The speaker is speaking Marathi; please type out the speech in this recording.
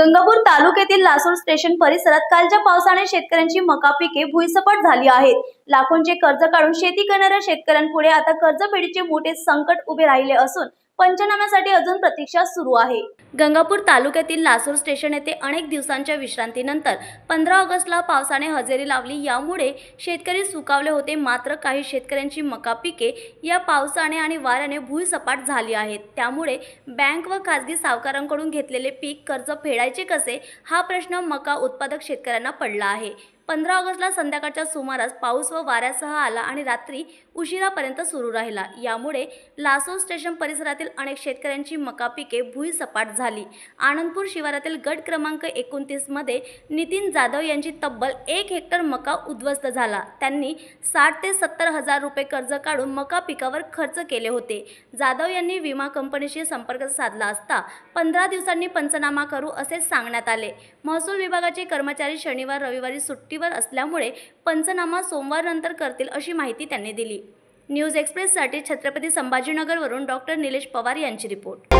गंगापूर तालुक्यातील लासूर स्टेशन परिसरात कालच्या पावसाने शेतकऱ्यांची मका पिके भुईसपाट झाली आहेत। लाखोंचे कर्ज काढून शेती करणाऱ्या शेतकऱ्यांपुढे आता कर्जफेडीचे मोठे संकट उभे राहिले असून पंचनाम्यासाठी अजून प्रतीक्षा सुरू आहे। गंगापूर तालुक्यातील लासूर स्टेशन येथे अनेक दिवसांच्या विश्रांतीनंतर 15 ऑगस्टला पावसाने हजेरी लावली। यामुळे शेतकरी सुकावले होते। मात्र काही शेतकऱ्यांची मका पिके या पावसाने आणि वाऱ्याने भुईसपाट झाली आहेत। त्यामुळे बँक व खासगी सावकारांकडून घेतलेले पीक कर्ज फेडायचे कसे हा प्रश्न मका उत्पादक शेतकऱ्यांना पडला आहे। 15 ऑगस्टला संध्याकाळच्या सुमारास पाऊस व वाऱ्यासह आला आणि रात्री उशिरापर्यंत सुरू राहिला। यामुळे लासूर स्टेशन परिसरातील अनेक शेतकऱ्यांची मका पिके भुईसपाट झाली। आनंदपूर शिवारातील गट क्रमांक 29 मध्ये नितीन जाधव यांची तब्बल 1 हेक्टर मका उद्ध्वस्त झाला। त्यांनी 60 ते 70 हजार रुपये कर्ज काढून मका पिकावर खर्च केले होते। जाधव यांनी विमा कंपनीशी संपर्क साधला असता 15 दिवसांनी पंचनामा करू असे सांगण्यात आले। महसूल विभागाचे कर्मचारी शनिवार रविवारी सुट्टीवर असल्यामुळे पंचनामा सोमवार नंतर करतील अशी माहिती त्यांनी दिली। न्यूज एक्सप्रेससाठी छत्रपती संभाजीनगरवरून डॉक्टर निलेश पवार यांची रिपोर्ट।